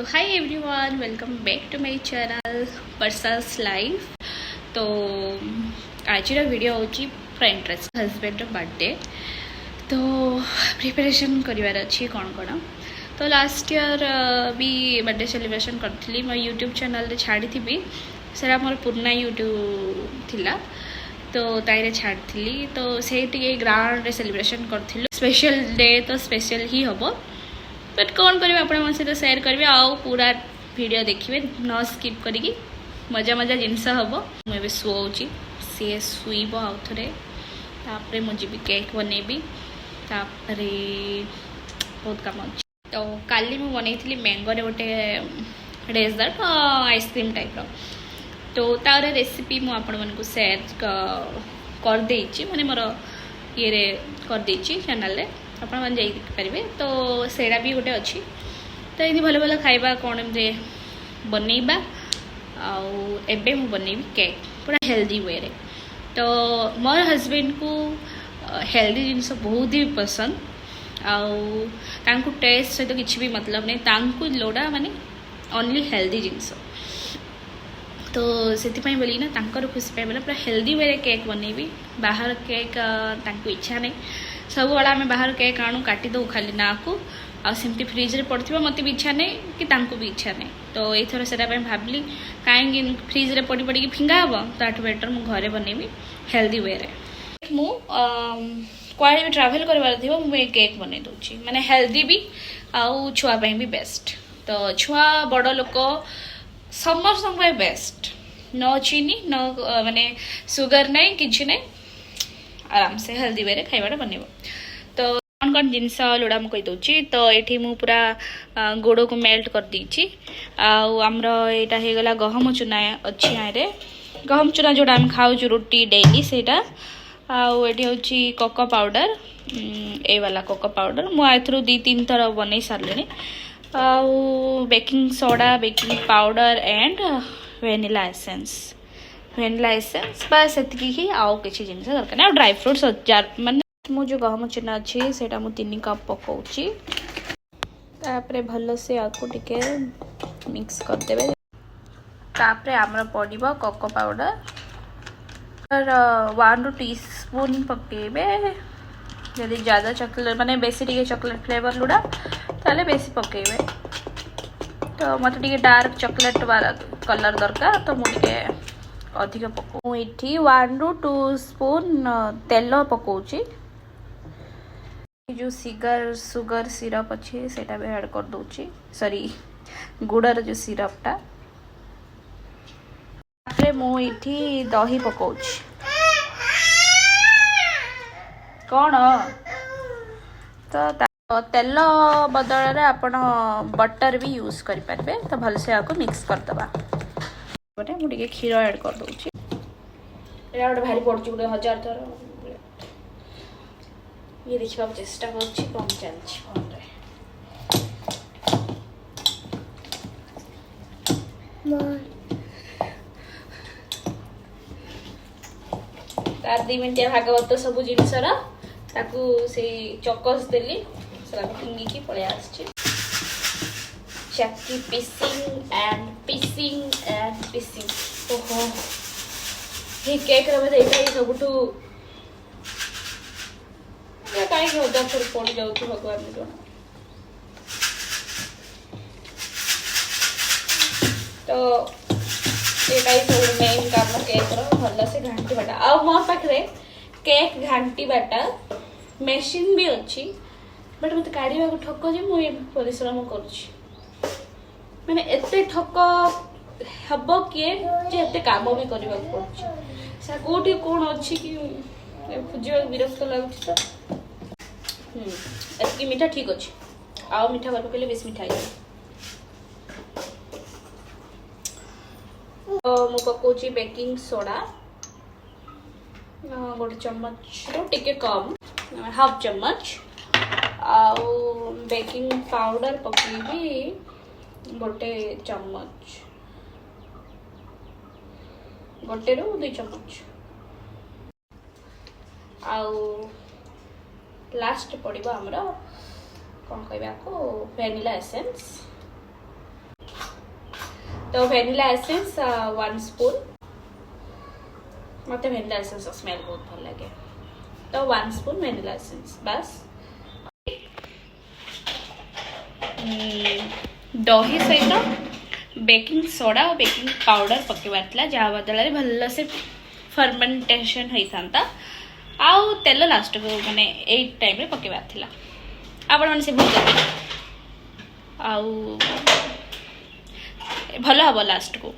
Hi everyone, welcome back to my channel वर्सास life. तो आज वीडियो हूँ फ्रेंड्स हजबैंड बर्थडे। तो प्रिपरेशन करार अच्छी कौन कौन। तो लास्ट ईयर भी बर्थडे सेलिब्रेशन करी मो यूट्यूब चैनल छाड़ी थी से मोर पुराना यूट्यूब थिला। तो ताईरे छाड़ी तो से ग्राउंड सेलिब्रेशन करूँ। स्पेशल डे तो स्पेशल ही हम, बट कौन करेंगे आपण सहित सेयार करेंगे। आउ पूरा वीडियो देखिए न स्किप करी मजा मजा जिनस हम। मुझे शुआऊँगी, सी शुब आउ थे मुझे केक बनैबी, बहुत काम अच्छे। तो काली मुझे बनई मैंगो गोटे डेजर्ट आइसक्रीम टाइप रो। तो तार रेसिपी मुझे सेयार करदे माने मोर ये करदे चैनल रे, आप देखिपारे। तो सेड़ा भी गोटे अच्छी। तो ये भल भल खाइबा कौन बनइबा आबे मु बनइबी केक पूरा हेल्दी वे रे। तो मोर हजबैंड को हेल्दी जिनस बहुत ही पसंद। आउ टेस्ट सहित तो किसी भी मतलब नहीं, लोड़ा माने ओनली हेल्दी जिनस। तो से बोली ना तांकर खुशी पाए बोला पूरा हेल्दी वे रे केक बनइबी। बाहर केक तांको इच्छा नहीं, सब बड़ा आम बाहर केक आणु काटी दो खाली ना को आमती फ्रिज रे पड़थिबा, मते भी इच्छा नहीं कि तांको भी इच्छा नहीं। तो एथर सेटा पे भाबली काहे फ्रिज रे पड़ी पड़ी फिंगा हबो, ताठ बेटर मु घरे बनइबी हेल्दी वे रे। मु क्वाडे भी ट्रैवल करबार थिबो मु ए केक बनै दोची, माने हेल्दी भी आउ छुआ पे भी बेस्ट। तो छुआ बड़ लोक समस्त बेस्ट, न चीनी न माने सुगर नहीं किछि नहीं, आराम से हेल्दी वे रे खाइबाटा बनइबो। तो कौन कौन जिनस लोड़ा मुझे कहीदे। तो ये मुझे पूरा गोड़ को मेल्ट कर देछि। आमर यहाँ होगला गहम चूना अच्छी यहाँ गहम चूना जोड़ा आम खाऊ रोटी डेली से आठी हूँ कोको पाउडर, ए वाला कोको पाउडर मुझे 2-3 थर बन सारे। Baking soda, baking powder and vanilla essence बस एतिकी ही। आउ किसी जिन दरकार नहीं। ड्राई फ्रुट्स माने मो जो गहम चूना अच्छी से 3 कप पकाउची। तापरे भल से आपको टिके मिक्स करदेवे। तापरे आमर पड़िबो कोको पाउडर 1 टीस्पून पकेबे। यदि ज़्यादा चॉकलेट माने बेसी टिके चॉकलेट फ्लेवर लुड़ा ताले बेसी पकेबे। तो मत टिके डार्क चॉकलेट वाला कलर दरकार, तो मुझे अधिक पकाऊ। ये 1-2 स्पून तेल पकाउची। जो सुगर सिरप अच्छी से भी ऐड कर दूची, सॉरी गुड़र जो सिरपटा। मुझे दही पकाउची। कौन तो तेल बदल आपण बटर भी यूज करें। तो भलसे आपको मिक्स करदबा। मुझे क्षीर ऐड कर दूची। गोटे भारी पड़ुची गोटे 1000 थर। ये देखा चेष्टा कर कौन चलती फोन रे। तार 2 मिनट भागवत सब जिनसर से चकस देली फिंगिकी पलि आसची। चक्की पिसिंग एंड पिसिंग एंड पिसिंग। ओहो ये केक रे ये सबुठू कहीं 1000 थर पड़ जाऊँ भगवान को। तो ये सब मेन काम केक भल से घाटी बाटा। आ मो पाखे केक घाटी बाटा मेसीन भी अच्छी, बट मत काढ़ा को ठक जे मुझे परिश्रम करुँच। मैंने एते ठक हम किए जे एते काम भी करने पड़े। कौटी कौन अच्छी कि खोजा विरक्त लगुच। तो एतकी मीठा ठीक अच्छे। आउ मीठा कर पकड़े बेस मीठा है। तो मु पकाउची बेकिंग सोडा गोटे चम्मच टिके कम, 1/2 चम्मच। आउ बेकिंग पाउडर पकेबी गोटे चम्मच, 1-2 चम्मच। आउ लास्ट पड़ो आमर कौन कह वेनिला एसेंस तो वैनिला एसेंस 1 स्पून मत वैनिला एसेंस स्मेल बहुत भल लगे तो 1 स्पून वैनिला एसेंस बस दही सहित बेकिंग सोडा और बेकिंग पाउडर पकेबार जहाँ बदल भल से फर्मेंटेशन होता आउ तेल लास्ट को माने ए टाइम रे पकेबार थिला आपण माने से भूल गए आउ भल हम लास्ट को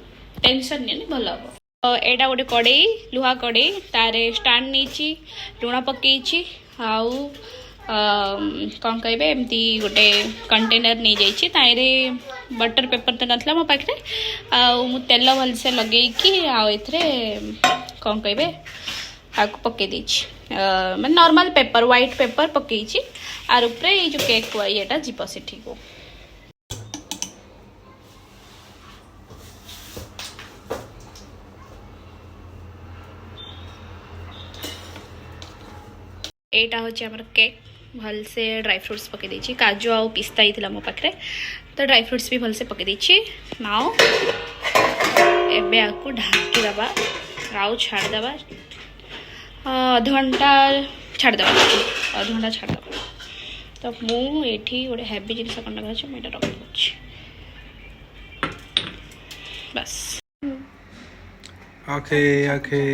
टेंशन नहीं भल हम एटा गोटे कड़े लुहा कड़े तारे स्टैंड नहीं लुण पकई आउ कौन कहे एमती गोटे कंटेनर नहीं जाइए बटर पेपर तो नाला मो पाखे आउ तेल भलसे लगे कौन कहे आपको पकई देछि मैं नॉर्मल पेपर व्हाइट पेपर पकई आर ऊपर ये जो केक हुआ ये जीप से ठीक हो एटा होची हमर केक भल से ड्राई फ्रूट्स पके देछि काजू आ पिस्ता इथिला मो पाखरे तो ड्राई फ्रूट्स भी भल से पके देछि नाउ एबे आकु ढाकी दबा आउ छाड़ दबा आधा घंटा छाड़ दबा आधा घंटा छाड़ दबा तो मु एठी गोटे हेवी जिनस कन लगा छ मेटा रख दछि बस ओके ओके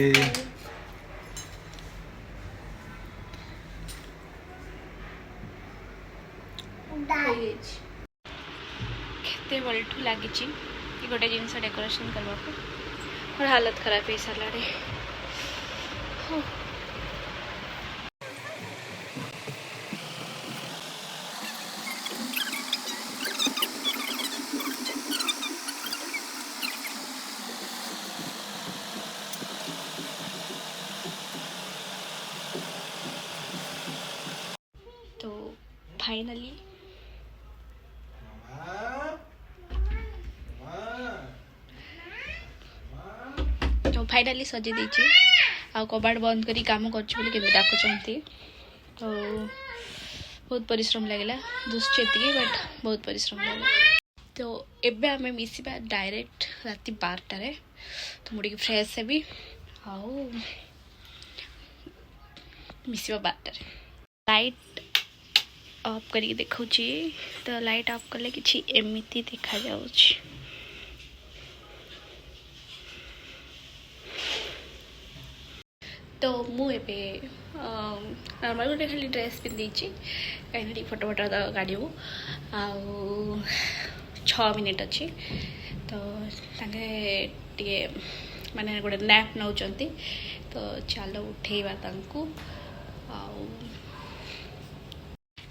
केते बल्ठू लगी कि गोटे जिनस डेकोरेशन करवा और हालत खराब है सारा तो फाइनली फाइनाली सजे देछि आ कबाड़ बंद करी काम करछि बोली केते डाकुचंती तो बहुत परिश्रम लागला दुश्चेती बट बहुत परिश्रम लागला तो एबे हमें मिसिबा डायरेक्ट राति 12 रे तो मुड़ी फ्रेश हेबी आउ मिसिबा 12 रे लाइट ऑफ करी देखौ छी तो लाइट ऑफ करले किछि एमिति देखा जाउ छी तो मुझे नॉर्मल गोटे खाली ड्रेस पिंधि कहीं फोटो फोटो गाड़ी आउ 6 मिनिट अच्छी तो टे माने गोटे नैप नौ तो चलो उठेवा तांकु आउ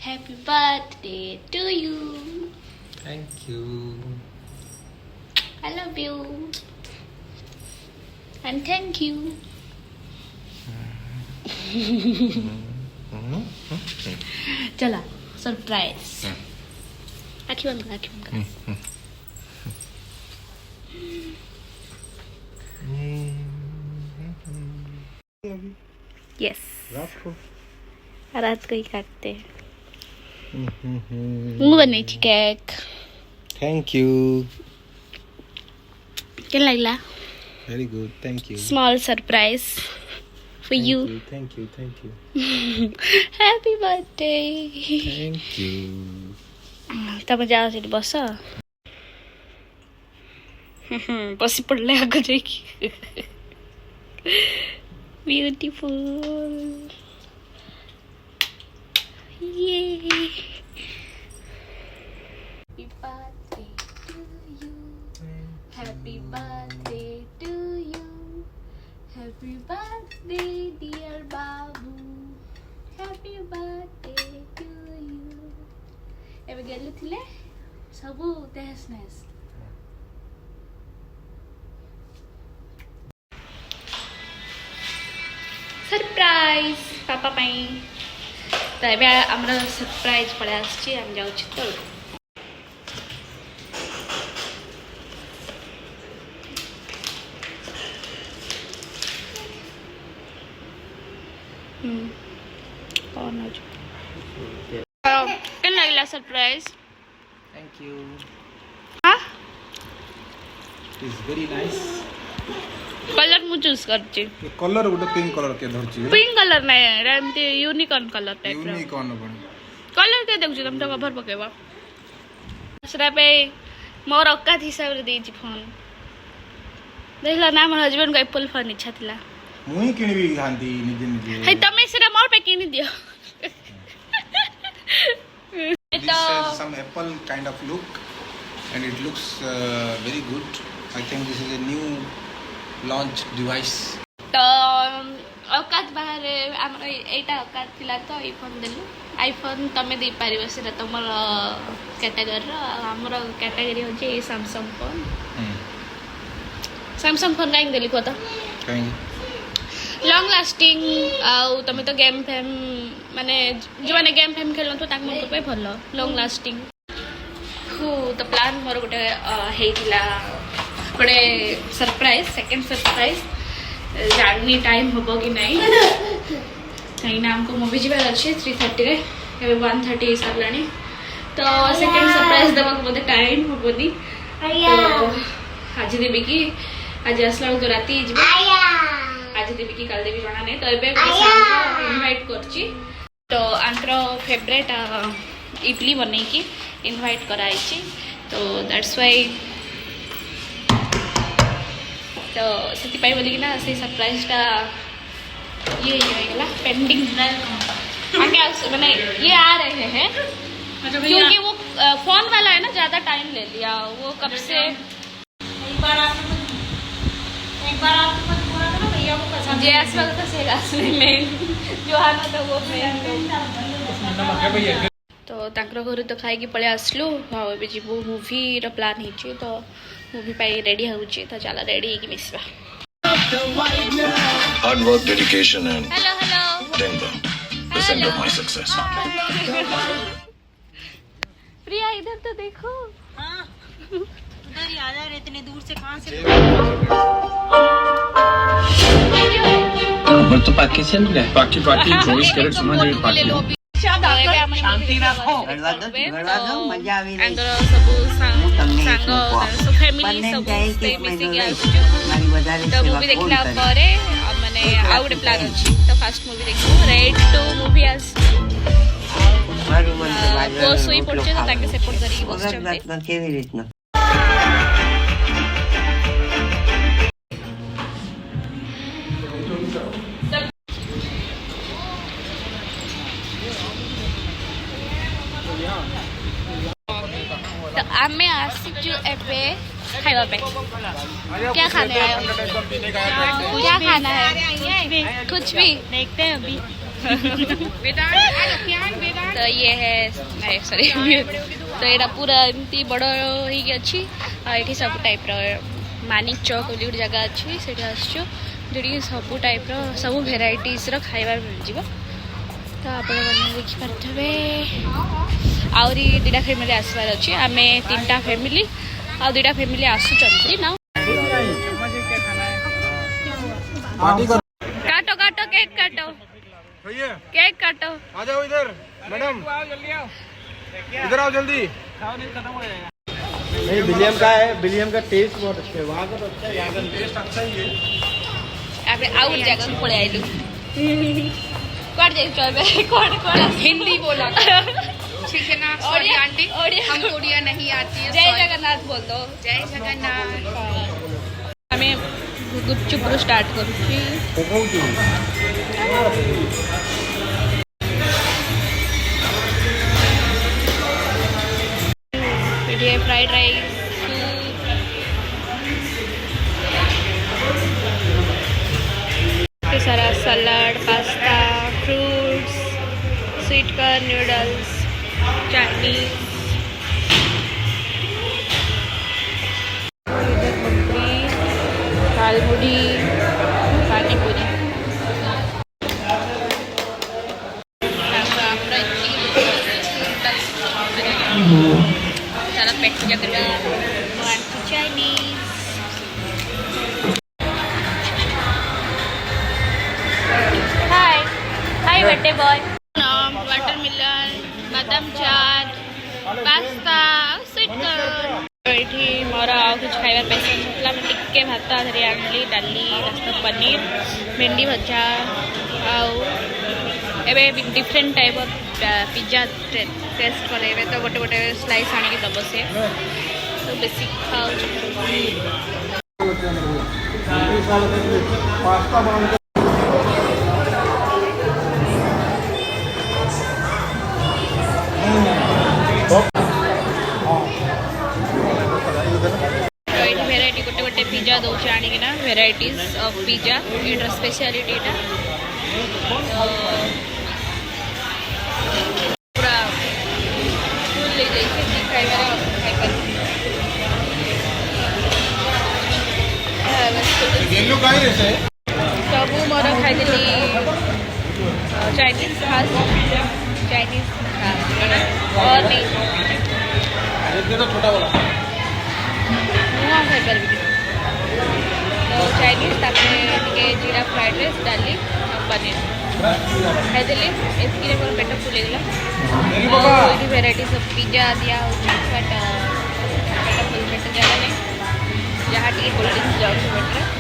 happy birthday to you thank you I love you and thank you चला सरप्राइज आखी बंद कर यस रात को ही काटते मुंह बने केक थैंक यू क्या लगला very good thank you small surprise for you. Thank you. Happy birthday. Thank you. तब जाओ सीट बस बसी पड़ले आगे जाइए ब्यूटीफुल ये happy birthday to you happy birthday dear बाबू हैप्पी बर्थडे टू यू एबे गेले थिले सबू तेहस नेस सरप्राइज पापा पाई तो एबे हमरा सरप्राइज पड़े आछि हम जाउ छी तो कौन हो केन लगला सरप्राइज थैंक यू हाँ It's very nice. कलर मु चूज करची ये कलर गोटे पिंक कलर के धरची पिंक कलर नहीं है एमती यूनिकॉर्न कलर टाइप रो यूनिकॉर्न बन कलर के देखु तुम तो कवर पकेबा सेरा पे मोर औकात हिसाब रे देची फोन देखला ना हमर हस्बैंड को एप्पल फोन इच्छा थिला मुई किनबी गांधी निजे निजे है तमे सेरा मोर पे किनी दियो This has some apple kind of look and it looks very good. I think this is a new launch device. तो औकात बाहर हमर एटा औकात थिला तो आईफोन देलु आईफोन तमे दे पारिबो सेरा तमर कैटेगरी रो हमर कैटेगरी हो जे सैमसंग फोन सैमसंग फोन काई देली को तो कहीं लॉन्ग लास्टिंग आउ तमे तो गेम फेम माने जो माने गेम फेम खेलन तो ताक मन पे भलो लॉन्ग लास्टिंग हु तो प्लान मोर गोटे हेतिला गोटे surprise second surprise journey time होबो कि नहीं कहीं ना हमको मूवी जीवार अच्छे 3:30 रे ए 1:30 सरलानी तो सेकंड सरप्राइज देबा को बोते टाइम होबोनी तो आज देबी कि आज असला तो राती जीबे आज देवी की कल देवी जाना नहीं तो एबे इनवाइट करची तो आंतर फेवरेट इडली बनै की इनवाइट कराइची तो दैट्स व्हाई तो सेति पाई बोली कि ना से सरप्राइज टा ये होइला पेंडिंग आगे माने ये आ रहे हैं क्योंकि वो फोन वाला है ना ज्यादा टाइम ले लिया वो कब से एक बार आप जैस वगैरह से असली में जो आना था वो मैं तो तांकर घर तो खाई पळे आसलु हाउ बे जीवो मूवी रो प्लान हिची तो मूवी पाई रेडी होउची तो चला रेडी की Misbah Hard work, dedication, and hello Denver, the center of my success. प्रिया इधर तो देखो हाँ उधर ही आ जा रहे इतने दूर से कहाँ से खबर तो पाकी से मिला है पाकी 24 कैरेट समझ में पाकी शांति रखो मजा આવી રહી અંદર સબુ હું તમને સાંગ કહું. સો ફેમિલી બંને સબુ જાય કે મિસી મહિનો ગયા રહી. મારી વધારે तो સેવા मूवी કોણ देखला કરે? परे माने आउ गोटे प्लान अछि तो फर्स्ट मूवी देखू रेड 2 मूवी आस મારું મન તો બાજરાનો वो सोई રોટલો पड़छे तो ખાવાનો. ताके सपोर्ट करी વગર बसचंते વાતમાં કેવી રીતના तो आमे आसिचु एबे खाइबा पे क्या खाने आए हो क्या खाना है कुछ भी देखते हैं अभी तो ये है सॉरी तो एटा पूरा एमती बड़ ही अच्छी ये सब टाइप रो मानिक चौक बोली गोटे जगह अच्छी से आसचु जो सब टाइप रो सब भेराइटीज रो खाइबा मिल जिवो तो आप देखिपे आहरी 2टा फैमिली आसबार अच्छी आम 3टा फैमिली आ 2टा फैमिली आसुचंती ना काटो काटो केक काटो केक काटो आ जाओ इधर मैडम इधर आओ जल्दी नहीं विलियम का है विलियम का टेस्ट बहुत अच्छा है वहाँ का तो अच्छा है यहाँ का टेस्ट अच्छा ही है आप आउट जगह पड़े आइलु कौन जाई चलबे कौन हिंदी बोला ठीक है ना सॉरी आंटी हम उड़िया नहीं आती है जय जगन्नाथ बोल दो जय जगन्नाथ हमें गुपचुप स्टार्ट करूँ फ्राइड राइस सारा सलाद pasta fruits sweet corn noodles Chinese dalmuri panipuri सारा पेट पूजा करवा Chinese hi birthday boy watermelon बादाम चाट पास्ता स्वीट कॉर्न तो ये मोर आउ कुछ खाइबार पेशेंस होता मैं टिके भात धरी आनली डाली रास्ता पनीर भेंडी भजा आवे different type of pizza taste करे तो गोटे गोटे स्लाइस आनिक दब से तो बेसी खाऊ भेराइटी गोटे गोटे पिज्जा दौचे आनिकिना भेराइटीज ऑफ पिज्जा ये स्पेशलिटी पूरा फुल ले जाइए खाइबार सब मोर खाई चाइनीज फास्ट चाइनीज और नहीं नुआ खाइपर तो चाइनीज ताके जीरा फ्राइड राइस डाली पनीर खाई एतकी मोर पेट फुलगला ये भेराइटी सब पिज्जा दिया बट पेट फुल पेट जगह नहीं जहाँ टी कोल्ड ड्रिंक्स जाऊँ पेटे